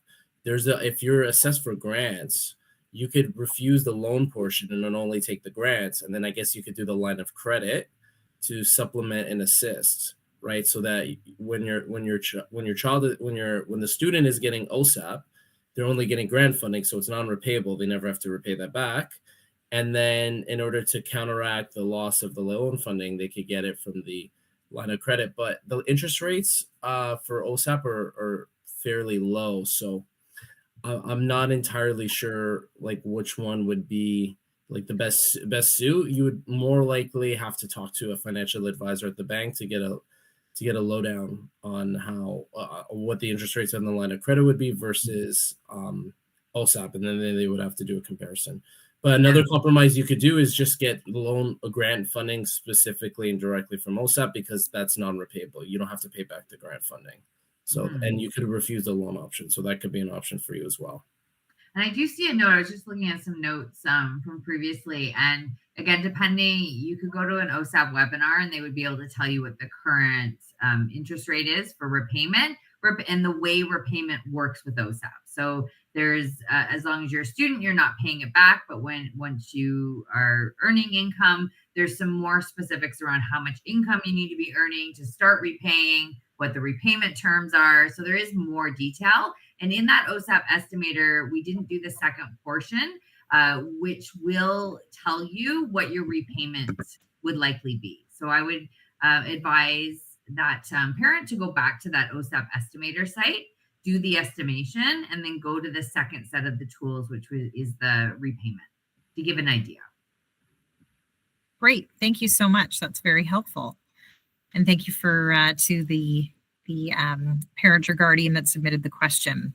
if you're assessed for grants, you could refuse the loan portion and then only take the grants. And then I guess you could do the line of credit to supplement and assist, right? So that when the student is getting OSAP, they're only getting grant funding, so it's non-repayable. They never have to repay that back. And then in order to counteract the loss of the loan funding, they could get it from the line of credit. But the interest rates for OSAP are fairly low. So I'm not entirely sure like which one would be like the best suit. You would more likely have to talk to a financial advisor at the bank to get a lowdown on how what the interest rates on the line of credit would be versus OSAP, and then they would have to do a comparison. But another compromise you could do is just get grant funding specifically and directly from OSAP, because that's non-repayable. You don't have to pay back the grant funding. So and you could refuse the loan option. So that could be an option for you as well. And I do see a note. I was just looking at some notes from previously. And again, depending, you could go to an OSAP webinar and they would be able to tell you what the current interest rate is for repayment and the way repayment works with OSAP. So there's, as long as you're a student, you're not paying it back. But once you are earning income, there's some more specifics around how much income you need to be earning to start repaying, what the repayment terms are. So there is more detail. And in that OSAP estimator, we didn't do the second portion, which will tell you what your repayment would likely be. So I would advise that parent to go back to that OSAP estimator site, do the estimation, and then go to the second set of the tools, which is the repayment, to give an idea. Great. Thank you so much. That's very helpful. And thank you to the parent or guardian that submitted the question.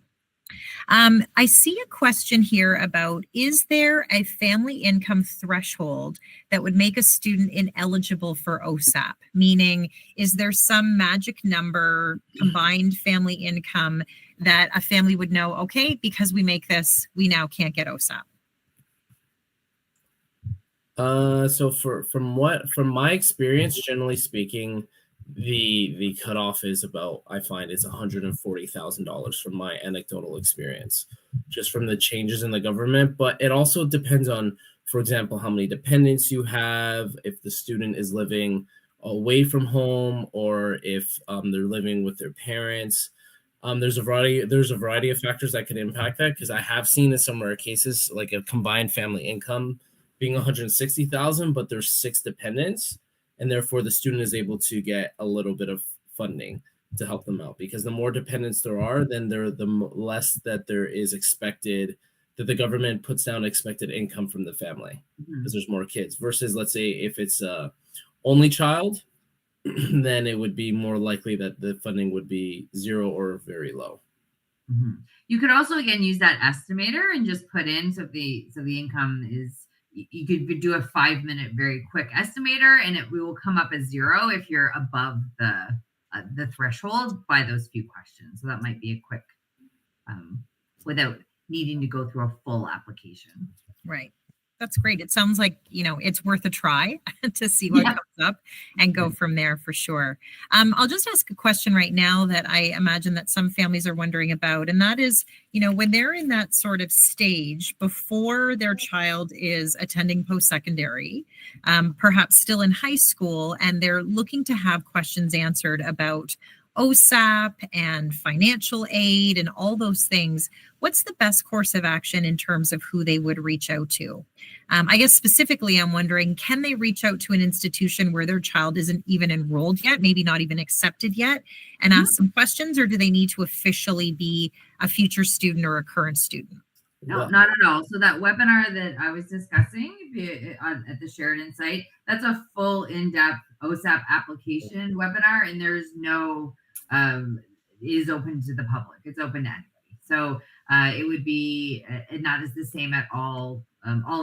I see a question here about, is there a family income threshold that would make a student ineligible for OSAP? Meaning, is there some magic number, combined family income, that a family would know, okay, because we make this, we now can't get OSAP? So from my experience, generally speaking, the cutoff is about, I find it's $140,000 from my anecdotal experience, just from the changes in the government. But it also depends on, for example, how many dependents you have, if the student is living away from home, or if they're living with their parents. There's a variety of factors that could impact that, because I have seen in some rare cases like a combined family income being 160,000, but there's 6 dependents, and therefore the student is able to get a little bit of funding to help them out, because the more dependents there are, then the less that there is expected, that the government puts down expected income from the family, because there's more kids, versus, let's say, if it's a only child, then it would be more likely that the funding would be 0 or very low. You could also, again, use that estimator and just put in, so the income is, you could do a 5-minute very quick estimator, and it will come up as 0 if you're above the threshold by those few questions. So that might be a quick, without needing to go through a full application. Right. That's great. It sounds like, it's worth a try to see what comes up and go from there for sure. I'll just ask a question right now that I imagine that some families are wondering about, and that is, when they're in that sort of stage before their child is attending post-secondary, perhaps still in high school, and they're looking to have questions answered about OSAP and financial aid and all those things, what's the best course of action in terms of who they would reach out to? I guess specifically, I'm wondering, can they reach out to an institution where their child isn't even enrolled yet, maybe not even accepted yet, and ask some questions, or do they need to officially be a future student or a current student? No, not at all. So that webinar that I was discussing at the Sheridan site, that's a full in-depth OSAP application webinar, and there's no, it is open to the public. It's open to anybody. So it would be not as the same at all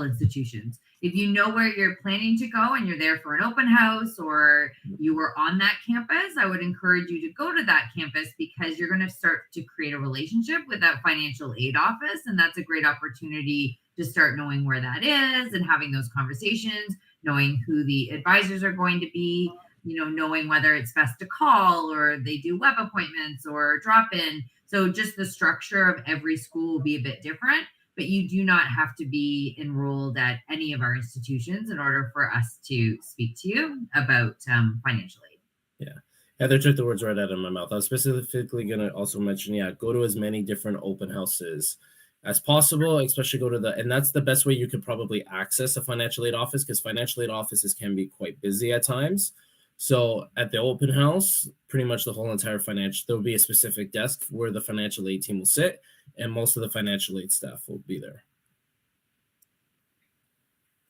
institutions. If you know where you're planning to go and you're there for an open house or you were on that campus, I would encourage you to go to that campus because you're going to start to create a relationship with that financial aid office. And that's a great opportunity to start knowing where that is and having those conversations, knowing who the advisors are going to be, knowing whether it's best to call or they do web appointments or drop in. So just the structure of every school will be a bit different. But you do not have to be enrolled at any of our institutions in order for us to speak to you about financial aid. Yeah. Heather took the words right out of my mouth. I was specifically going to also mention, go to as many different open houses as possible, especially go to and that's the best way you could probably access a financial aid office, because financial aid offices can be quite busy at times. So at the open house, pretty much the whole entire there'll be a specific desk where the financial aid team will sit, and most of the financial aid staff will be there.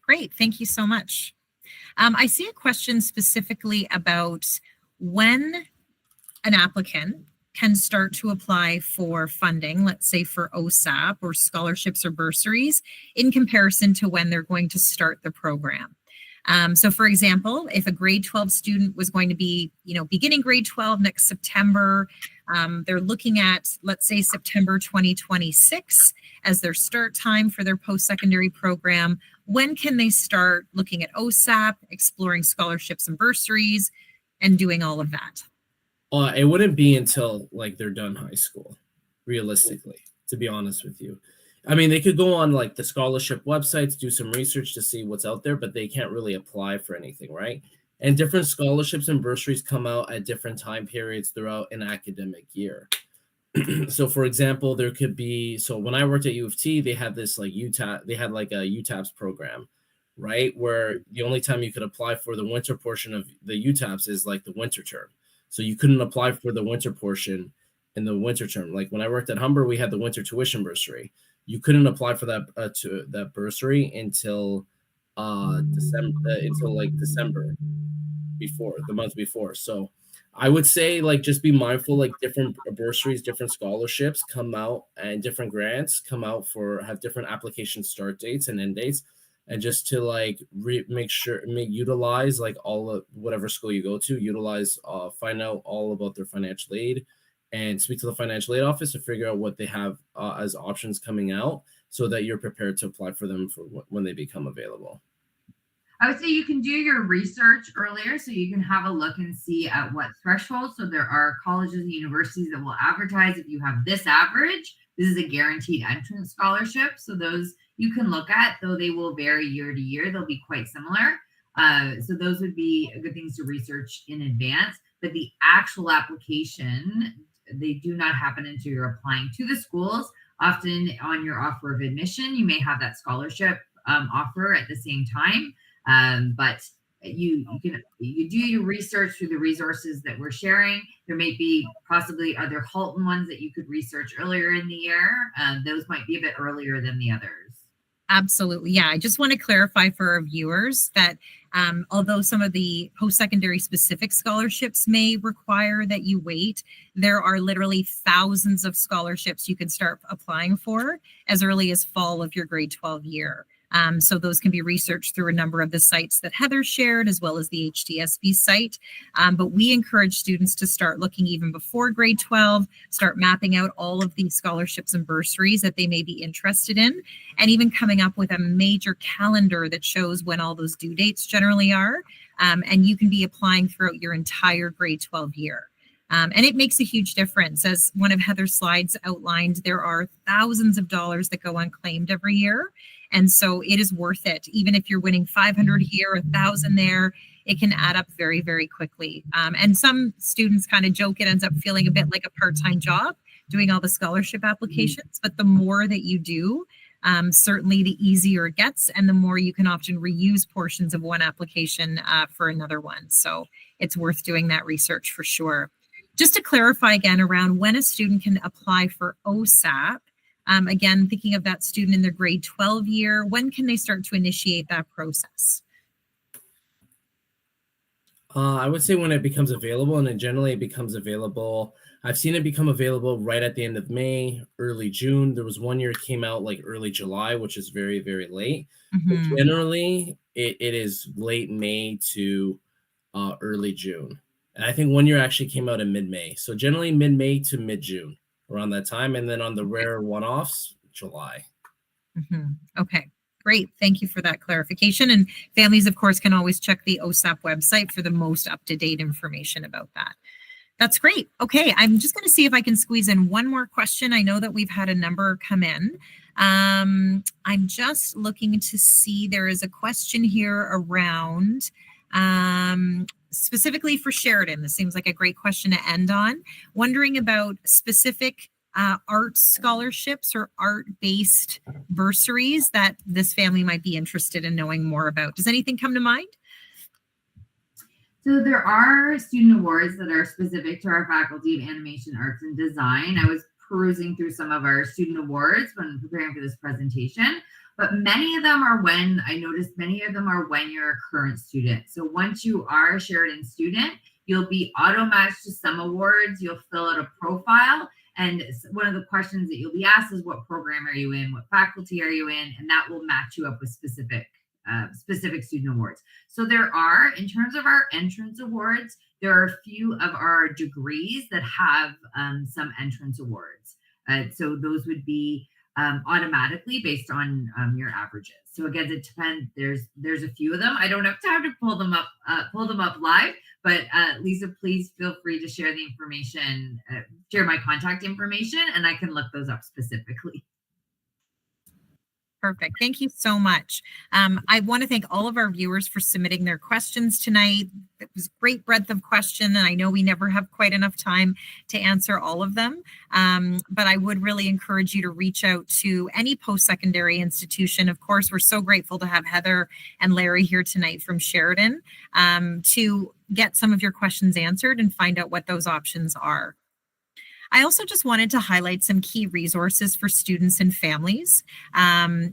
Great. Thank you so much. I see a question specifically about when an applicant can start to apply for funding, let's say for OSAP or scholarships or bursaries, in comparison to when they're going to start the program. So for example, if a grade 12 student was going to be, beginning grade 12 next September, they're looking at, let's say, September 2026 as their start time for their post-secondary program. When can they start looking at OSAP, exploring scholarships and bursaries, and doing all of that? It wouldn't be until they're done high school, realistically, to be honest with you. I mean, they could go on the scholarship websites, do some research to see what's out there, but they can't really apply for anything, right? And different scholarships and bursaries come out at different time periods throughout an academic year. So for example, there could be, when I worked at U of T, they had this UTAP, they had a UTAPs program, right? Where the only time you could apply for the winter portion of the UTAPs is the winter term. So you couldn't apply for the winter portion in the winter term. When I worked at Humber, we had the winter tuition bursary. You couldn't apply for that to that bursary until December before, the month before. So I would say just be mindful, different bursaries, different scholarships come out, and different grants come out have different application start dates and end dates. And just to utilize all of whatever school you go to, find out all about their financial aid and speak to the financial aid office to figure out what they have as options coming out so that you're prepared to apply for them for when they become available. I would say you can do your research earlier so you can have a look and see at what threshold. So there are colleges and universities that will advertise if you have this average, this is a guaranteed entrance scholarship. So those you can look at, though they will vary year to year. They'll be quite similar. So those would be good things to research in advance. But the actual application, they do not happen until you're applying to the schools. Often on your offer of admission, you may have that scholarship offer at the same time. But you do your research through the resources that we're sharing. There may be possibly other Halton ones that you could research earlier in the year. Those might be a bit earlier than the others. Absolutely. Yeah. I just want to clarify for our viewers that although some of the post-secondary specific scholarships may require that you wait, there are literally thousands of scholarships you can start applying for as early as fall of your grade 12 year. So those can be researched through a number of the sites that Heather shared, as well as the HDSB site. But we encourage students to start looking even before grade 12, start mapping out all of these scholarships and bursaries that they may be interested in, and even coming up with a major calendar that shows when all those due dates generally are. And you can be applying throughout your entire grade 12 year. And it makes a huge difference. As one of Heather's slides outlined, there are thousands of dollars that go unclaimed every year. And so it is worth it. Even if you're winning 500 here, 1,000 there, it can add up very, very quickly. And some students kind of joke it ends up feeling a bit like a part-time job doing all the scholarship applications. But the more that you do, certainly the easier it gets, and the more you can often reuse portions of one application for another one. So it's worth doing that research for sure. Just to clarify again around when a student can apply for OSAP, again, thinking of that student in their grade 12 year, when can they start to initiate that process? I would say when it becomes available, and generally it becomes available. I've seen it become available right at the end of May, early June. There was one year it came out like early July, which is very, very late. But generally, it is late May to early June. And I think one year actually came out in mid-May. So generally mid-May to mid-June, around that time. And then on the rare one-offs, July. Okay. Great. Thank you for that clarification. And families, of course, can always check the OSAP website for the most up-to-date information about that. That's great. Okay, I'm just going to see if I can squeeze in one more question. I know that we've had a number come in. I'm just looking to see, there is a question here around specifically for Sheridan. This seems like a great question to end on. Wondering about specific art scholarships or art-based bursaries that this family might be interested in knowing more about. Does anything come to mind? So there are student awards that are specific to our Faculty of Animation Arts and Design. I was perusing through some of our student awards when preparing for this presentation, but many of them are when you're a current student. So once you are a Sheridan student, you'll be auto-matched to some awards. You'll fill out a profile. And one of the questions that you'll be asked is, what program are you in? What faculty are you in? And that will match you up with specific student awards. So there are, in terms of our entrance awards, there are a few of our degrees that have some entrance awards. So those would be automatically based on your averages. So again, it depends. There's a few of them. I don't have time to pull them up live, but Lisa, please feel free to share the information, share my contact information, and I can look those up specifically. Perfect. Thank you so much. I want to thank all of our viewers for submitting their questions tonight. It was great breadth of question, and I know we never have quite enough time to answer all of them. But I would really encourage you to reach out to any post-secondary institution. Of course, we're so grateful to have Heather and Larry here tonight from Sheridan to get some of your questions answered and find out what those options are. I also just wanted to highlight some key resources for students and families.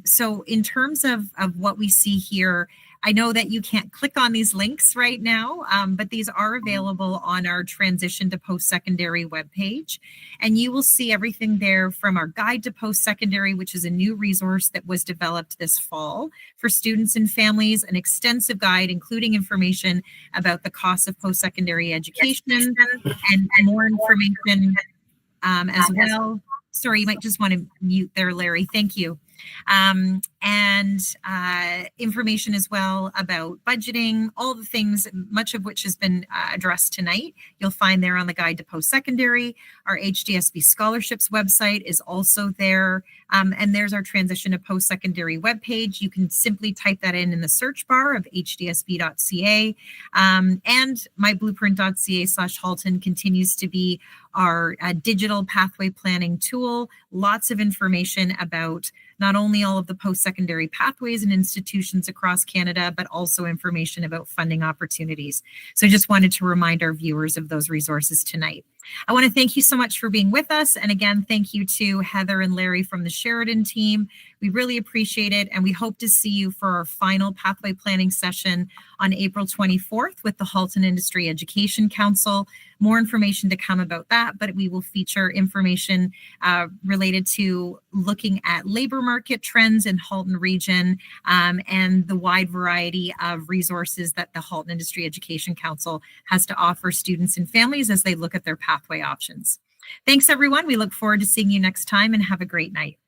So in terms of what we see here, I know that you can't click on these links right now, but these are available on our Transition to Post-Secondary webpage. And you will see everything there from our Guide to Post-Secondary, which is a new resource that was developed this fall for students and families, an extensive guide, including information about the cost of post-secondary education and more information as well. Sorry, you might just want to mute there, Larry. Thank you. And information as well about budgeting, all the things, much of which has been addressed tonight. You'll find there on the Guide to Post-Secondary. Our HDSB Scholarships website is also there. And there's our Transition to Post-Secondary webpage. You can simply type that in the search bar of hdsb.ca. And myblueprint.ca/Halton continues to be our digital pathway planning tool. Lots of information about not only all of the post-secondary pathways and institutions across Canada, but also information about funding opportunities. So I just wanted to remind our viewers of those resources tonight. I want to thank you so much for being with us. And again, thank you to Heather and Larry from the Sheridan team. We really appreciate it. And we hope to see you for our final pathway planning session on April 24th with the Halton Industry Education Council. More information to come about that, but we will feature information related to looking at labor market trends in Halton region and the wide variety of resources that the Halton Industry Education Council has to offer students and families as they look at their pathway options. Thanks, everyone. We look forward to seeing you next time, and have a great night.